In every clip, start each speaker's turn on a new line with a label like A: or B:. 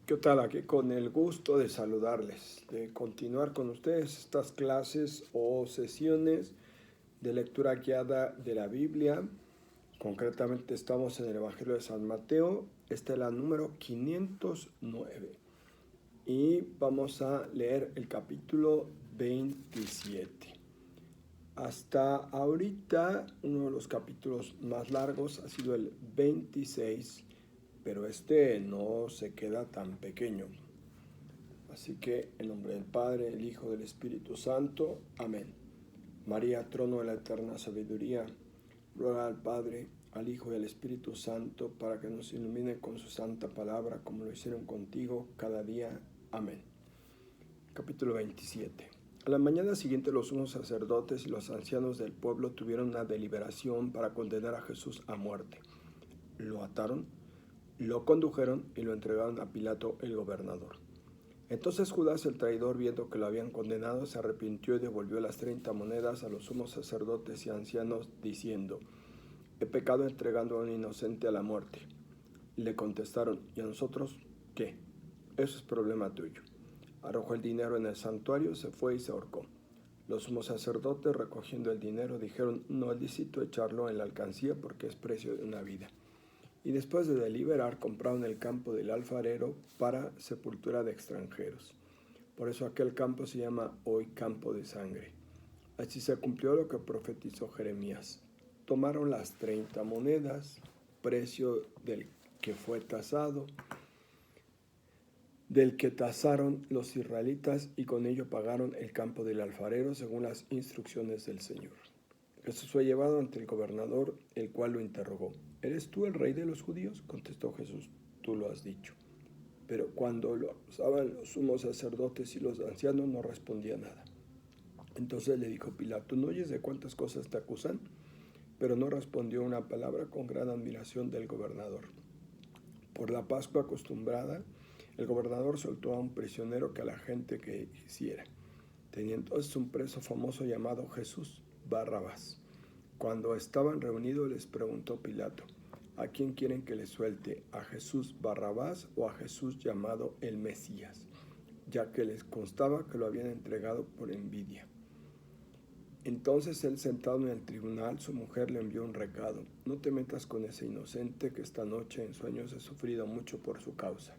A: ¿Qué tal? Aquí con el gusto de saludarles, de continuar con ustedes estas clases o sesiones de lectura guiada de la Biblia. Concretamente estamos en el Evangelio de San Mateo. Esta es la número 509 y vamos a leer el capítulo 27. Hasta ahorita uno de los capítulos más largos ha sido el 26, pero este no se queda tan pequeño. Así que en nombre del Padre, del Hijo, del Espíritu Santo. Amén. María, trono de la eterna sabiduría, ruega al Padre, al Hijo y al Espíritu Santo para que nos ilumine con su santa palabra como lo hicieron contigo cada día. Amén. Capítulo 27. A la mañana siguiente los sumos sacerdotes y los ancianos del pueblo tuvieron una deliberación para condenar a Jesús a muerte. Lo ataron, lo condujeron y lo entregaron a Pilato el gobernador. Entonces Judas el traidor, viendo que lo habían condenado, se arrepintió y devolvió las 30 monedas a los sumos sacerdotes y ancianos, diciendo: he pecado entregando a un inocente a la muerte. Le contestaron: ¿y a nosotros qué? Eso es problema tuyo. Arrojó el dinero en el santuario, se fue y se ahorcó. Los sumos sacerdotes, recogiendo el dinero, dijeron: no es lícito echarlo en la alcancía porque es precio de una vida. Y después de deliberar, compraron el campo del alfarero para sepultura de extranjeros. Por eso aquel campo se llama hoy campo de sangre. Así se cumplió lo que profetizó Jeremías. Tomaron las 30 monedas, precio del que fue tasado, del que tasaron los israelitas, y con ello pagaron el campo del alfarero según las instrucciones del Señor. Jesús fue llevado ante el gobernador, el cual lo interrogó. ¿Eres tú el rey de los judíos? Contestó Jesús: tú lo has dicho. Pero cuando lo acusaban los sumos sacerdotes y los ancianos, no respondía nada. Entonces le dijo Pilato: ¿no oyes de cuántas cosas te acusan? Pero no respondió una palabra, con gran admiración del gobernador. Por la Pascua acostumbrada, el gobernador soltó a un prisionero que a la gente que quisiera. Tenía entonces un preso famoso llamado Jesús, Barrabás. Cuando estaban reunidos, les preguntó Pilato: ¿a quién quieren que le suelte? ¿A Jesús Barrabás o a Jesús llamado el Mesías? Ya que les constaba que lo habían entregado por envidia. Entonces él, sentado en el tribunal, su mujer le envió un recado: no te metas con ese inocente, que esta noche en sueños he sufrido mucho por su causa.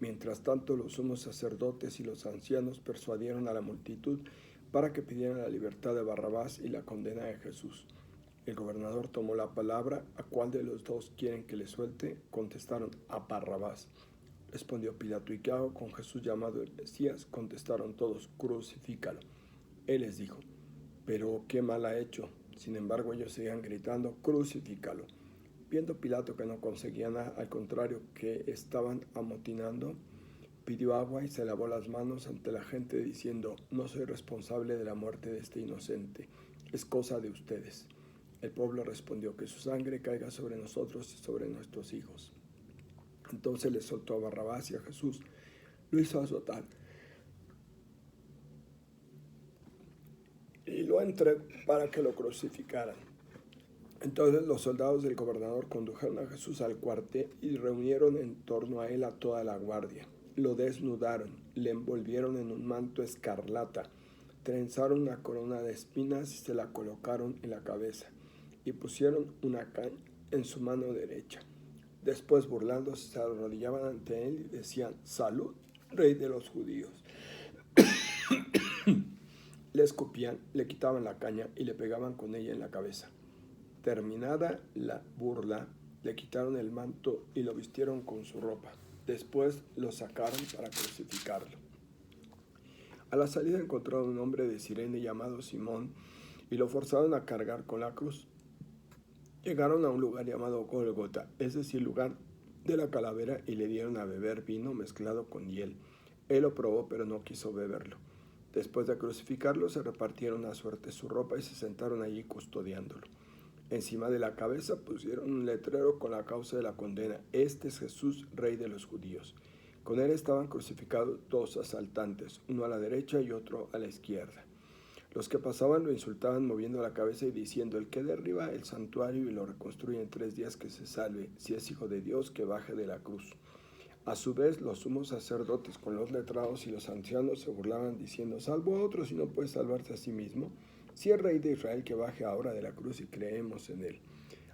A: Mientras tanto, los sumos sacerdotes y los ancianos persuadieron a la multitud para que pidieran la libertad de Barrabás y la condena de Jesús. El gobernador tomó la palabra: ¿a cuál de los dos quieren que le suelte? Contestaron: a Barrabás. Respondió Pilato: ¿y qué hago con Jesús llamado el Mesías? Contestaron todos: crucifícalo. Él les dijo: pero qué mal ha hecho. Sin embargo, ellos seguían gritando: crucifícalo. Viendo Pilato que no conseguía nada, al contrario, que estaban amotinando, pidió agua y se lavó las manos ante la gente, diciendo: no soy responsable de la muerte de este inocente, es cosa de ustedes. El pueblo respondió: que su sangre caiga sobre nosotros y sobre nuestros hijos. Entonces le soltó a Barrabás, y a Jesús lo hizo azotar y lo entregó para que lo crucificaran. Entonces los soldados del gobernador condujeron a Jesús al cuartel y reunieron en torno a él a toda la guardia. Lo desnudaron, le envolvieron en un manto escarlata, trenzaron una corona de espinas y se la colocaron en la cabeza, y pusieron una caña en su mano derecha. Después, burlándose, se arrodillaban ante él y decían: salud, rey de los judíos. Le escupían, le quitaban la caña y le pegaban con ella en la cabeza. Terminada la burla, le quitaron el manto y lo vistieron con su ropa. Después lo sacaron para crucificarlo. A la salida encontraron un hombre de Cirene llamado Simón y lo forzaron a cargar con la cruz. Llegaron a un lugar llamado Gólgota, es decir, lugar de la calavera, y le dieron a beber vino mezclado con hiel. Él lo probó, pero no quiso beberlo. Después de crucificarlo, se repartieron a suerte su ropa y se sentaron allí custodiándolo. Encima de la cabeza pusieron un letrero con la causa de la condena: este es Jesús, rey de los judíos. Con él estaban crucificados dos asaltantes, uno a la derecha y otro a la izquierda. Los que pasaban lo insultaban moviendo la cabeza y diciendo: el que derriba el santuario y lo reconstruye en 3 días, que se salve. Si es hijo de Dios, que baje de la cruz. A su vez, los sumos sacerdotes con los letrados y los ancianos se burlaban diciendo: salvo a otros y no puede salvarse a sí mismo. Si es rey de Israel, que baje ahora de la cruz y creemos en él.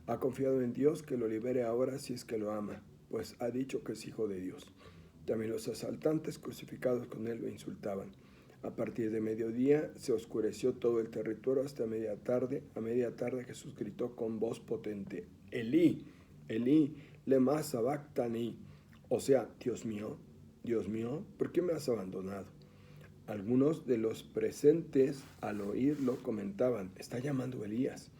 A: Ha confiado en Dios, que lo libere ahora si es que lo ama, pues ha dicho que es hijo de Dios. También los asaltantes crucificados con él lo insultaban. A partir de mediodía se oscureció todo el territorio hasta media tarde. A media tarde Jesús gritó con voz potente: Elí, Elí, lema sabactani. O sea, Dios mío, ¿por qué me has abandonado? Algunos de los presentes al oírlo comentaban: está llamando Elías.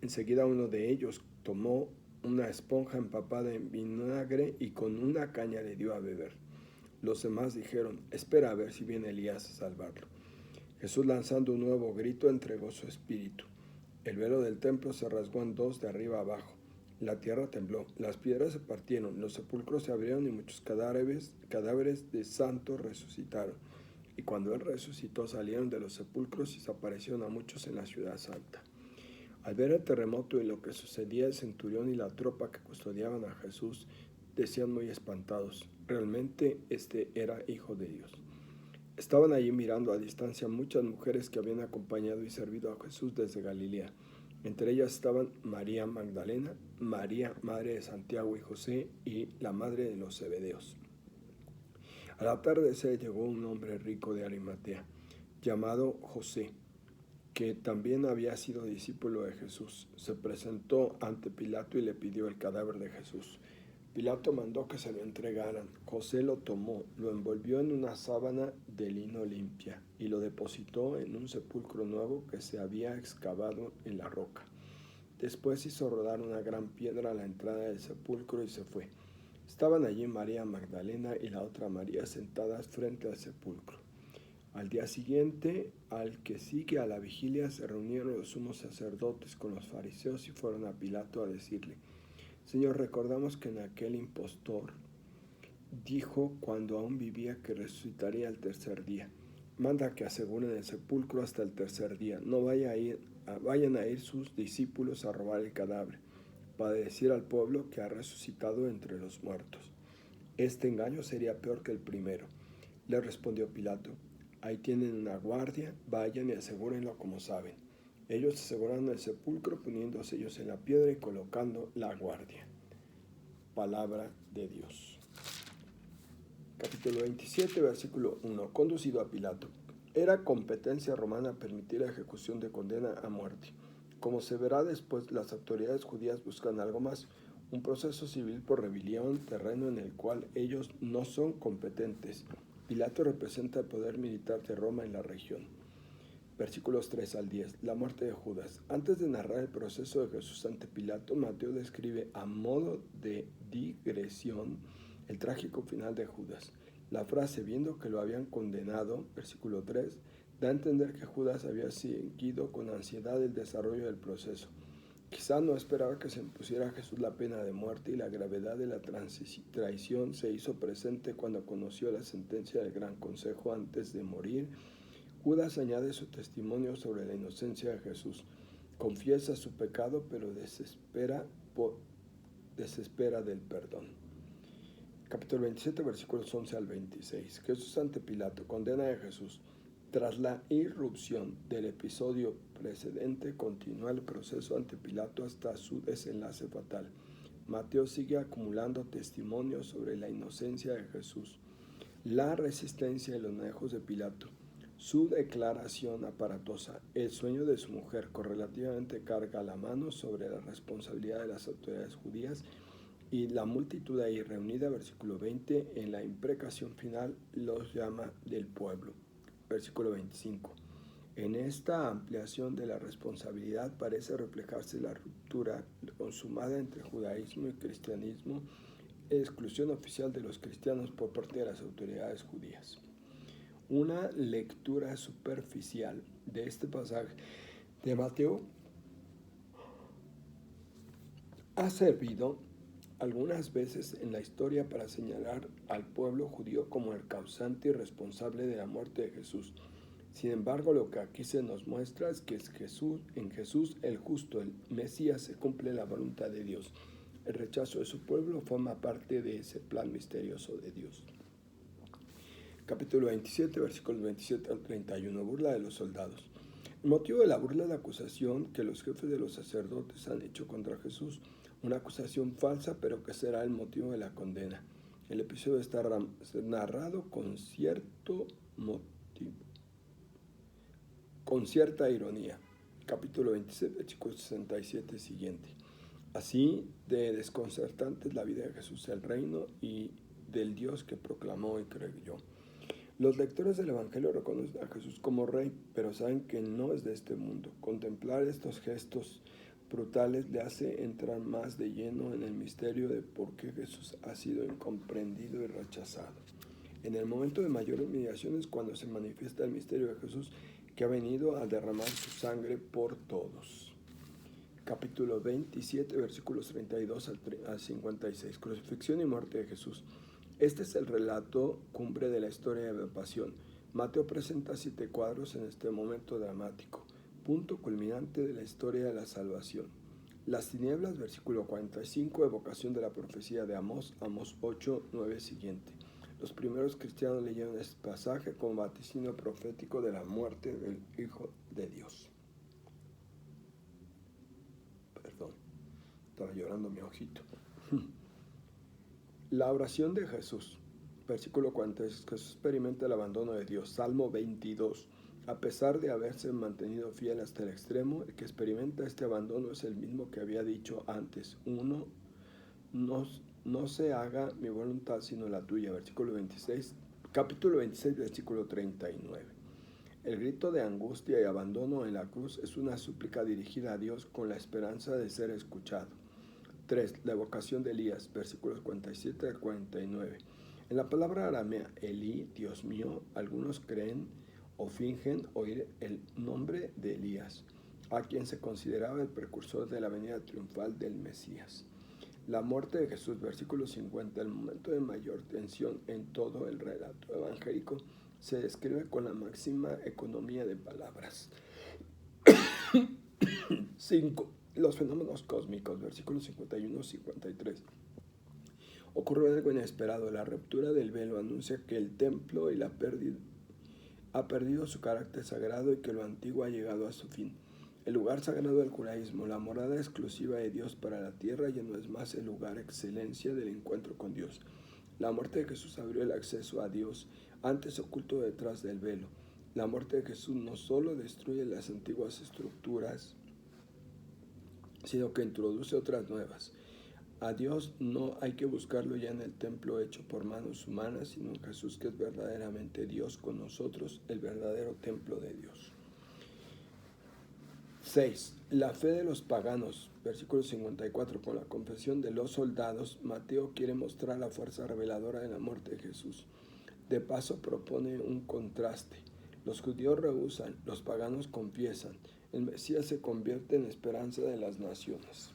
A: Enseguida uno de ellos tomó una esponja empapada en vinagre y con una caña le dio a beber. Los demás dijeron: espera a ver si viene Elías a salvarlo. Jesús, lanzando un nuevo grito, entregó su espíritu. El velo del templo se rasgó en dos de arriba abajo. La tierra tembló, las piedras se partieron, los sepulcros se abrieron y muchos cadáveres de santos resucitaron. Y cuando él resucitó, salieron de los sepulcros y se aparecieron a muchos en la ciudad santa. Al ver el terremoto y lo que sucedía, el centurión y la tropa que custodiaban a Jesús decían muy espantados: realmente este era hijo de Dios. Estaban allí mirando a distancia muchas mujeres que habían acompañado y servido a Jesús desde Galilea. Entre ellas estaban María Magdalena, María, madre de Santiago y José, y la madre de los Zebedeos. Al atardecer llegó un hombre rico de Arimatea, llamado José, que también había sido discípulo de Jesús. Se presentó ante Pilato y le pidió el cadáver de Jesús. Pilato mandó que se lo entregaran. José lo tomó, lo envolvió en una sábana de lino limpia y lo depositó en un sepulcro nuevo que se había excavado en la roca. Después hizo rodar una gran piedra a la entrada del sepulcro y se fue. Estaban allí María Magdalena y la otra María sentadas frente al sepulcro. Al día siguiente, al que sigue a la vigilia, se reunieron los sumos sacerdotes con los fariseos y fueron a Pilato a decirle: Señor, recordamos que en aquel impostor dijo cuando aún vivía que resucitaría al tercer día. Manda que aseguren el sepulcro hasta el tercer día. No vayan a ir sus discípulos a robar el cadáver, para decir al pueblo que ha resucitado entre los muertos. Este engaño sería peor que el primero. Le respondió Pilato: ahí tienen una guardia, vayan y asegúrenlo como saben. Ellos aseguraron el sepulcro poniendo sellos en la piedra y colocando la guardia. Palabra de Dios. Capítulo 27, versículo 1. Conducido a Pilato. Era competencia romana permitir la ejecución de condena a muerte. Como se verá después, las autoridades judías buscan algo más: un proceso civil por rebelión, terreno en el cual ellos no son competentes. Pilato representa el poder militar de Roma en la región. Versículos 3 al 10. La muerte de Judas. Antes de narrar el proceso de Jesús ante Pilato, Mateo describe a modo de digresión el trágico final de Judas. La frase "viendo que lo habían condenado", versículo 3, da a entender que Judas había seguido con ansiedad el desarrollo del proceso. Quizá no esperaba que se impusiera a Jesús la pena de muerte, y la gravedad de la traición se hizo presente cuando conoció la sentencia del Gran Consejo. Antes de morir, Judas añade su testimonio sobre la inocencia de Jesús. Confiesa su pecado, pero desespera del perdón. Capítulo 27, versículos 11 al 26. Jesús ante Pilato. Condena de Jesús. Tras la irrupción del episodio precedente, continúa el proceso ante Pilato hasta su desenlace fatal. Mateo sigue acumulando testimonios sobre la inocencia de Jesús, la resistencia y los manejos de Pilato, su declaración aparatosa, el sueño de su mujer, correlativamente carga la mano sobre la responsabilidad de las autoridades judías, y la multitud ahí reunida, versículo 20, en la imprecación final los llama del pueblo. Versículo 25. En esta ampliación de la responsabilidad parece reflejarse la ruptura consumada entre judaísmo y cristianismo, exclusión oficial de los cristianos por parte de las autoridades judías. Una lectura superficial de este pasaje de Mateo ha servido algunas veces en la historia para señalar al pueblo judío como el causante y responsable de la muerte de Jesús. Sin embargo, lo que aquí se nos muestra es que en Jesús el justo, el Mesías, se cumple la voluntad de Dios. El rechazo de su pueblo forma parte de ese plan misterioso de Dios. Capítulo 27, versículos 27 al 31, burla de los soldados. El motivo de la burla es la acusación que los jefes de los sacerdotes han hecho contra Jesús, una acusación falsa, pero que será el motivo de la condena. El episodio está narrado con cierta ironía. Capítulo 27, versículo 67 siguiente. Así de desconcertante es la vida de Jesús, el reino y del Dios que proclamó y creyó. Los lectores del Evangelio reconocen a Jesús como rey, pero saben que no es de este mundo. Contemplar estos gestos brutales le hace entrar más de lleno en el misterio de por qué Jesús ha sido incomprendido y rechazado. En el momento de mayor humillación es cuando se manifiesta el misterio de Jesús, que ha venido a derramar su sangre por todos. Capítulo 27, versículos 32 al 56. Crucifixión y muerte de Jesús. Este es el relato cumbre de la historia de la pasión. Mateo presenta 7 cuadros en este momento dramático, punto culminante de la historia de la salvación. Las tinieblas, versículo 45, evocación de la profecía de Amós, Amós 8, 9 siguiente. Los primeros cristianos leyeron este pasaje como vaticinio profético de la muerte del Hijo de Dios. Perdón, estaba llorando mi ojito. La oración de Jesús, versículo 46, Jesús experimenta el abandono de Dios. Salmo 22, a pesar de haberse mantenido fiel hasta el extremo, el que experimenta este abandono es el mismo que había dicho antes. No se haga mi voluntad sino la tuya, versículo 26, capítulo 26, versículo 39. El grito de angustia y abandono en la cruz es una súplica dirigida a Dios con la esperanza de ser escuchado. 3. La evocación de Elías, versículos 47 al 49. En la palabra aramea Elí, Dios mío, algunos creen o fingen oír el nombre de Elías, a quien se consideraba el precursor de la venida triunfal del Mesías. La muerte de Jesús, versículo 50, el momento de mayor tensión en todo el relato evangélico, se describe con la máxima economía de palabras. 5. Los fenómenos cósmicos, versículos 51 y 53. Ocurre algo inesperado. La ruptura del velo anuncia que el templo ha perdido su carácter sagrado y que lo antiguo ha llegado a su fin. El lugar sagrado del judaísmo, la morada exclusiva de Dios para la tierra, ya no es más el lugar excelencia del encuentro con Dios. La muerte de Jesús abrió el acceso a Dios, antes oculto detrás del velo. La muerte de Jesús no solo destruye las antiguas estructuras, sino que introduce otras nuevas. A Dios no hay que buscarlo ya en el templo hecho por manos humanas, sino en Jesús, que es verdaderamente Dios con nosotros, el verdadero templo de Dios. 6. La fe de los paganos, versículo 54. Con la confesión de los soldados, Mateo quiere mostrar la fuerza reveladora de la muerte de Jesús. De paso propone un contraste. Los judíos rehúsan, los paganos confiesan. El Mesías se convierte en la esperanza de las naciones.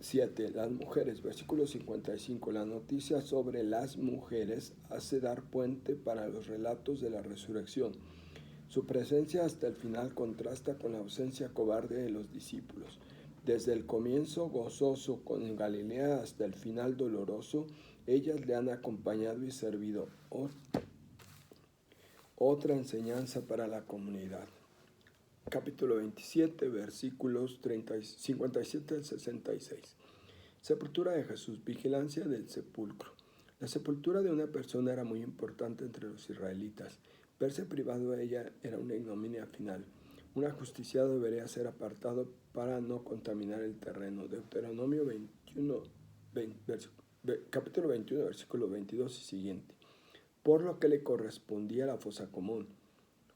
A: 7. Las mujeres, versículo 55. La noticia sobre las mujeres hace dar puente para los relatos de la resurrección. Su presencia hasta el final contrasta con la ausencia cobarde de los discípulos. Desde el comienzo gozoso con Galilea hasta el final doloroso, ellas le han acompañado y servido. Otra enseñanza para la comunidad. Capítulo 27, versículos 57 al 66. Sepultura de Jesús, vigilancia del sepulcro. La sepultura de una persona era muy importante entre los israelitas. Verse privado de ella era una ignominia final. Un ajusticiado debería ser apartado para no contaminar el terreno. Deuteronomio 21, capítulo 21, versículo 22 y siguiente. Por lo que le correspondía la fosa común.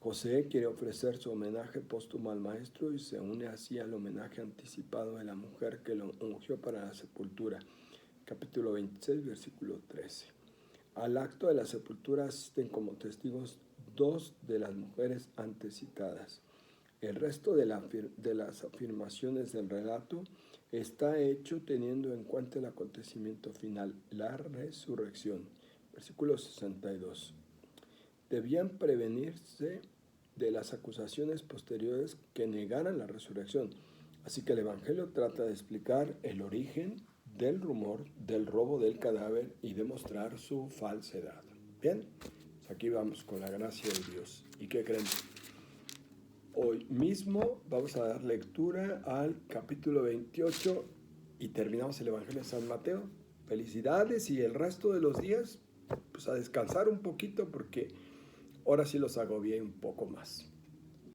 A: José quiere ofrecer su homenaje póstumo al maestro y se une así al homenaje anticipado de la mujer que lo ungió para la sepultura. Capítulo 26, versículo 13. Al acto de la sepultura asisten como testigos 2 de las mujeres antes citadas. El resto de las afirmaciones del relato está hecho teniendo en cuenta el acontecimiento final, la resurrección. Versículo 62. Debían prevenirse de las acusaciones posteriores que negaran la resurrección. Así que el Evangelio trata de explicar el origen del rumor del robo del cadáver y demostrar su falsedad. Bien, pues aquí vamos con la gracia de Dios. ¿Y qué creen? Hoy mismo vamos a dar lectura al capítulo 28 y terminamos el Evangelio de San Mateo. Felicidades, y el resto de los días, pues a descansar un poquito porque ahora sí los agobié un poco más.